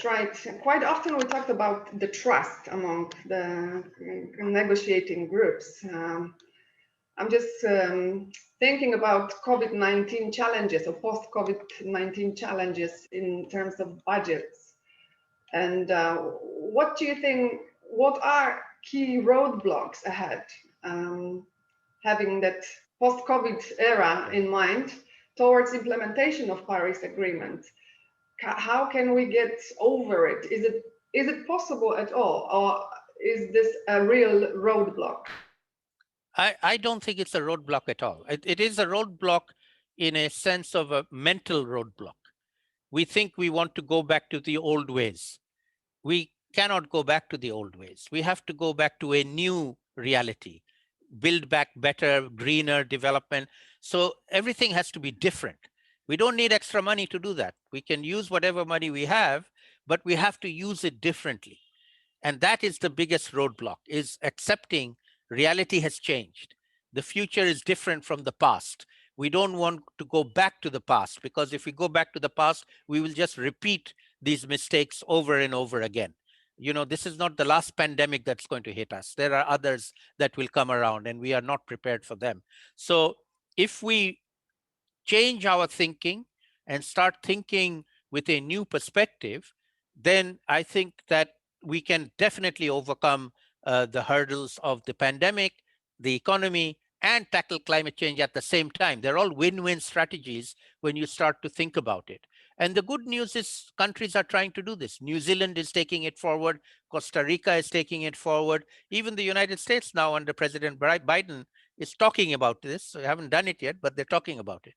That's right. Quite often we talked about the trust among the negotiating groups. I'm just thinking about COVID-19 challenges or post-COVID-19 challenges in terms of budgets. And what do you think, what are key roadblocks ahead, having that post-COVID era in mind towards implementation of Paris Agreement? How can we get over it? Is it possible at all, or is this a real roadblock? I don't think it's a roadblock at all. It is a roadblock in a sense of a mental roadblock. We think we want to go back to the old ways. We cannot go back to the old ways. We have to go back to a new reality, build back better, greener development. So everything has to be different. We don't need extra money to do that. We can use whatever money we have, but we have to use it differently. And that is the biggest roadblock, is accepting reality has changed. The future is different from the past. We don't want to go back to the past, because if we go back to the past, we will just repeat these mistakes over and over again. You know, this is not the last pandemic that's going to hit us. There are others that will come around, and we are not prepared for them. So if we change our thinking and start thinking with a new perspective, then I think that we can definitely overcome the hurdles of the pandemic, the economy, and tackle climate change at the same time. They're all win-win strategies when you start to think about it. And the good news is countries are trying to do this. New Zealand is taking it forward. Costa Rica is taking it forward. Even the United States now under President Biden is talking about this. So they haven't done it yet, but they're talking about it.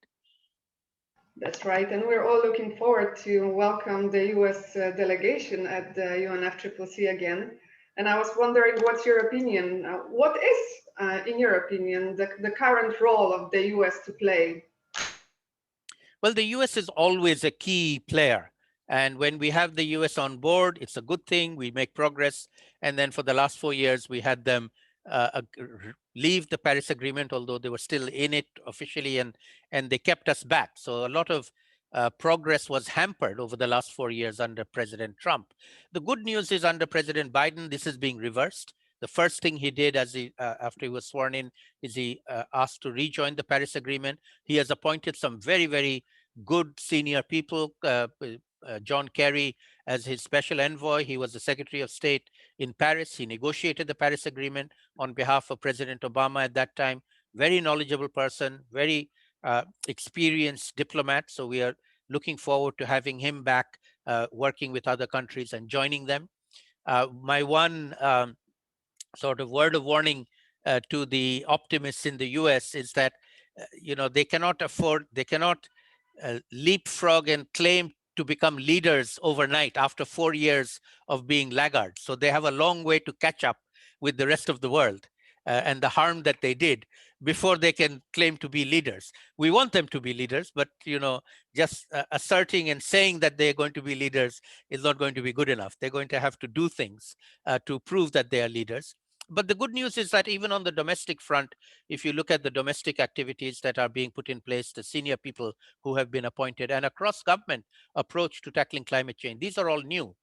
That's right, and we're all looking forward to welcome the US delegation at the UNFCCC again. And I was wondering, what's your opinion? What is, in your opinion, the current role of the US to play? Well, the US is always a key player. And when we have the US on board, it's a good thing. We make progress. And then for the last 4 years, we had them leave the Paris Agreement, although they were still in it officially, and they kept us back. So a lot of progress was hampered over the last 4 years under President Trump. The good news is under President Biden, this is being reversed. The first thing he did as after he was sworn in is he asked to rejoin the Paris Agreement. He has appointed some very, very good senior people, John Kerry as his special envoy. He was the Secretary of State in Paris. He negotiated the Paris Agreement on behalf of President Obama at that time. Very knowledgeable person, very experienced diplomat. So we are looking forward to having him back working with other countries and joining them. My one sort of word of warning to the optimists in the US is that, you know, they cannot leapfrog and claim to become leaders overnight after 4 years of being laggards. So they have a long way to catch up with the rest of the world and the harm that they did before they can claim to be leaders. We want them to be leaders, but you know, just asserting and saying that they're going to be leaders is not going to be good enough. They're going to have to do things to prove that they are leaders. But the good news is that even on the domestic front, if you look at the domestic activities that are being put in place, the senior people who have been appointed, and a cross-government approach to tackling climate change, these are all new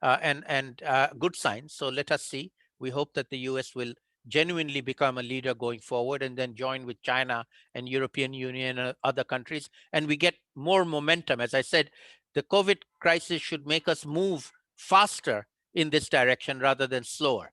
and good signs. So let us see. We hope that the US will genuinely become a leader going forward and then join with China and European Union and other countries. And we get more momentum. As I said, the COVID crisis should make us move faster in this direction rather than slower.